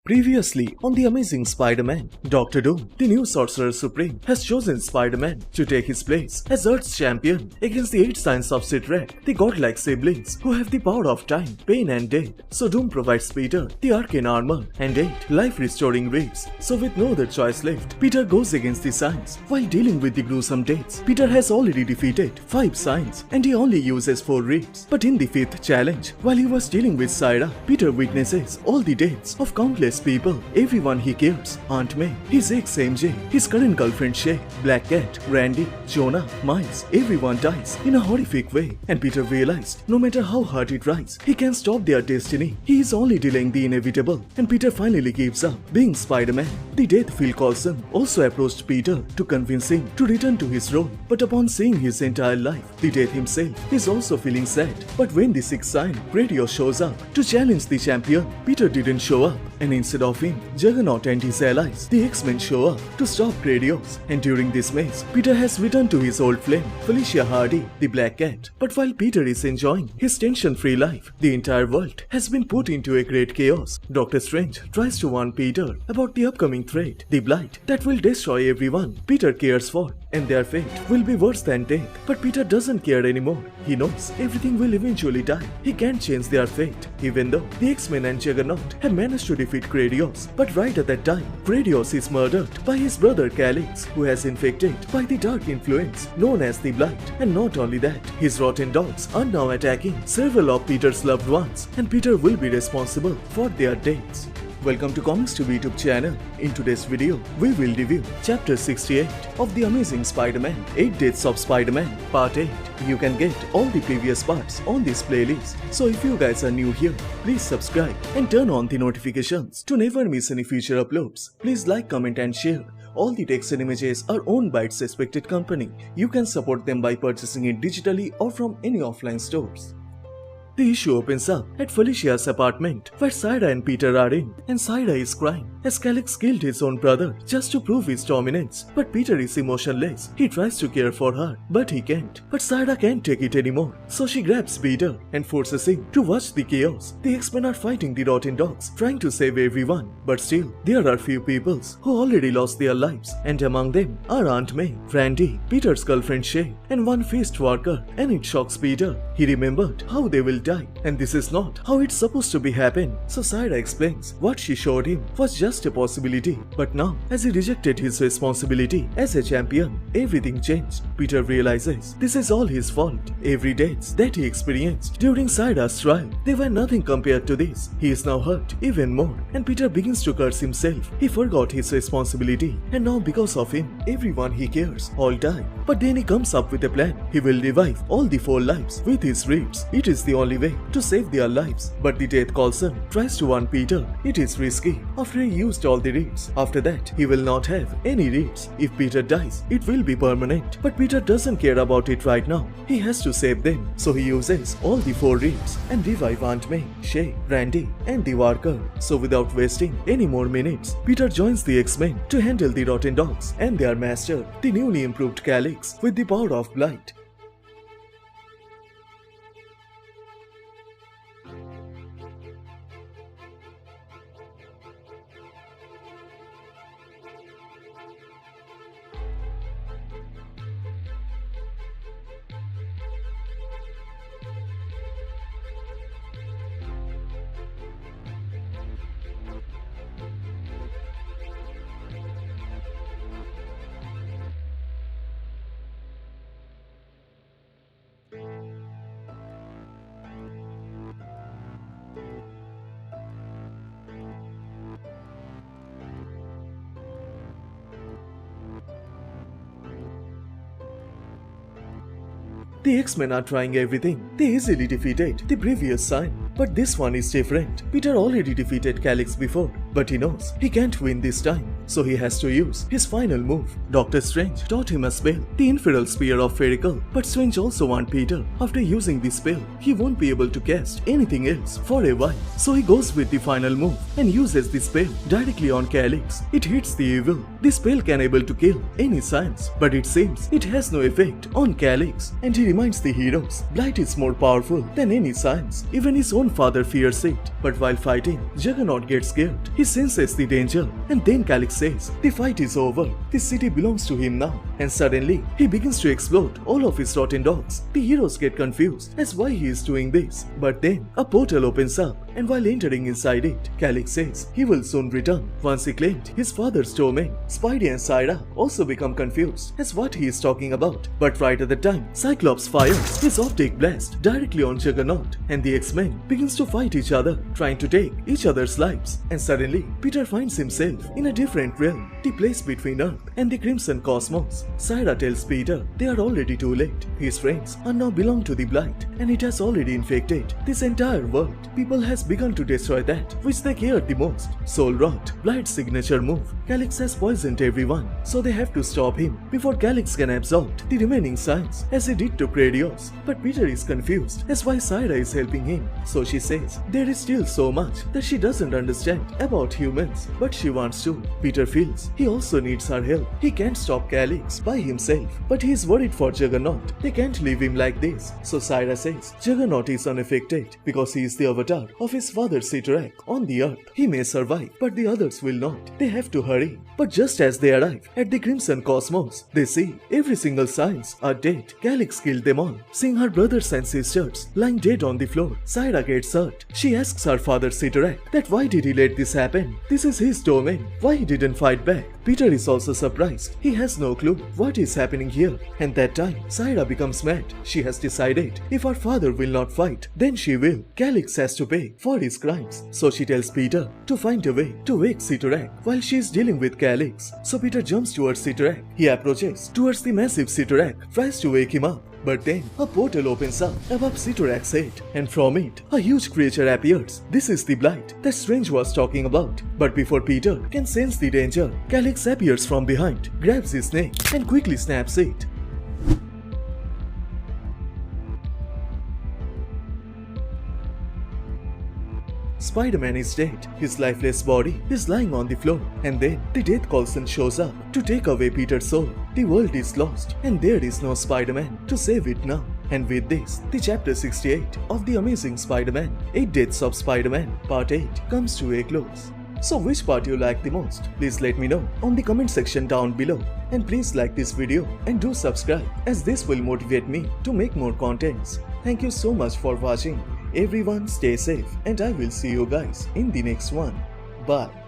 Previously, on The Amazing Spider-Man, Dr. Doom, the new Sorcerer Supreme, has chosen Spider-Man to take his place as Earth's champion against the 8 Signs of Shipwreck, the godlike siblings who have the power of time, pain and death. So Doom provides Peter the arcane armor and 8 life-restoring ribs. So with no other choice left, Peter goes against the Signs. While dealing with the gruesome deaths, Peter has already defeated 5 Signs and he only uses 4 ribs. But in the 5th challenge, while he was dealing with Syra, Peter witnesses all the deaths of countless people, everyone he cares: Aunt May, his ex MJ, his current girlfriend Shay, Black Cat, Randy, Jonah, Miles. Everyone dies in a horrific way, and Peter realized no matter how hard he tries, he can't stop their destiny. He is only delaying the inevitable, and Peter finally gives up being Spider-Man. The Death Coulson also approached Peter to convince him to return to his role, but upon seeing his entire life, the Death himself is also feeling sad. But when the 6th sign, Radio, shows up to challenge the champion, Peter didn't show up, and instead of him, Juggernaut and his allies, the X-Men, show up to stop Radios. And during this mess, Peter has returned to his old flame, Felicia Hardy, the Black Cat. But while Peter is enjoying his tension-free life, the entire world has been put into a great chaos. Doctor Strange tries to warn Peter about the upcoming threat, the Blight, that will destroy everyone Peter cares for, and their fate will be worse than death. But Peter doesn't care anymore. He knows everything will eventually die. He can't change their fate, even though the X-Men and Juggernaut have managed to defeat Gradius. But right at that time, Gradius is murdered by his brother Callix, who has infected by the dark influence known as the Blight. And not only that, his rotten dogs are now attacking several of Peter's loved ones, and Peter will be responsible for their deaths. Welcome to Comicstube YouTube channel. In today's video, we will review Chapter 68 of The Amazing Spider-Man 8 Deaths of Spiderman Part 8. You can get all the previous parts on this playlist. So if you guys are new here, please subscribe and turn on the notifications to never miss any future uploads. Please like, comment and share. All the text and images are owned by its respected company. You can support them by purchasing it digitally or from any offline stores. The issue opens up at Felicia's apartment, where Syra and Peter are in, and Syra is crying as Callix killed his own brother just to prove his dominance. But Peter is emotionless. He tries to care for her, but he can't. But Syra can't take it anymore, so she grabs Peter and forces him to watch the chaos. The X-Men are fighting the rotten dogs, trying to save everyone, but still, there are few peoples who already lost their lives, and among them are Aunt May, Randy, Peter's girlfriend Shay, and one faced worker, and it shocks Peter. He remembered how they will die, and this is not how it's supposed to be happen. So Syra explains what she showed him was just a possibility, but now as he rejected his responsibility as a champion, everything changed. Peter realizes this is all his fault. Every death that he experienced during Syra's trial, they were nothing compared to this. He is now hurt even more, and Peter begins to curse himself. He forgot his responsibility, and now because of him, everyone he cares all die. But then he comes up with a plan. He will revive all the 4 lives with his ribs. It is the only way to save their lives. But the Death Coulson tries to warn Peter it is risky after he used all the ribs. After that, he will not have any ribs. If Peter dies, it will be permanent. But Peter doesn't care about it right now. He has to save them. So he uses all the 4 ribs and revive Aunt May, Shay, Randy and the worker. So without wasting any more minutes, Peter joins the X-Men to handle the rotten dogs and their master, the newly improved Callix, with the power of Blight. The X-Men are trying everything. They easily defeated the previous sign, but this one is different. Peter already defeated Callix before, but he knows he can't win this time, so he has to use his final move. Doctor Strange taught him a spell, the Infernal Spear of Ferical, but Strange also warned Peter after using this spell, he won't be able to cast anything else for a while. So he goes with the final move and uses the spell directly on Callix. It hits the evil. The spell can able to kill any science, but it seems it has no effect on Callix, and he reminds the heroes Blight is more powerful than any science. Even his own own father fears it. But while fighting, Juggernaut gets scared. He senses the danger, and then Callix says, the fight is over. The city belongs to him now. And suddenly, he begins to explode all of his rotten dogs. The heroes get confused as why he is doing this. But then, a portal opens up, and while entering inside it, Callix says he will soon return. Once he claimed his father's domain, Spidey and Syra also become confused as what he is talking about. But right at the time, Cyclops fires his optic blast directly on Juggernaut, and the X-Men begins to fight each other, trying to take each other's lives. And suddenly, Peter finds himself in a different realm, the place between Earth and the Crimson Cosmos. Syra tells Peter they are already too late. His friends are now belong to the Blight, and it has already infected this entire world. People has begun to destroy that which they cared the most. Soul Rot, Blight's signature move. Callix has poisoned everyone, so they have to stop him before Callix can absorb the remaining science as he did to Gradius. But Peter is confused as why Syra is helping him, so she says there is still so much that she doesn't understand about humans, but she wants to. Peter feels he also needs her help. He can't stop Callix by himself, but he is worried for Juggernaut. They can't leave him like this, so Syra says Juggernaut is unaffected because he is the avatar of his father Sitarak on the Earth. He may survive, but the others will not. They have to hurry. But just as they arrive at the Crimson Cosmos, they see every single science are dead. Callix killed them all. Seeing her brothers and sisters lying dead on the floor, Syra gets hurt. She asks her father Sitarak that why did he let this happen? This is his domain. Why he didn't fight back? Peter is also surprised. He has no clue what is happening here. And that time, Syra becomes mad. She has decided if her father will not fight, then she will. Callix has to pay for his crimes. So she tells Peter to find a way to wake Sitarak while she is dealing with Callix. So Peter jumps towards Sitarak. He approaches towards the massive Sitarak, tries to wake him up. But then, a portal opens up above Sitarak's head, and from it, a huge creature appears. This is the Blight that Strange was talking about. But before Peter can sense the danger, Callix appears from behind, grabs his neck, and quickly snaps it. Spider-Man is dead. His lifeless body is lying on the floor, and then the Death Coulson shows up to take away Peter's soul. The world is lost, and there is no Spider-Man to save it now. And with this, the chapter 68 of The Amazing Spider-Man 8 Deaths of Spider-Man Part 8 comes to a close. So which part you like the most? Please let me know on the comment section down below. And please like this video and do subscribe, as this will motivate me to make more contents. Thank you so much for watching. Everyone stay safe, and I will see you guys in the next one. Bye.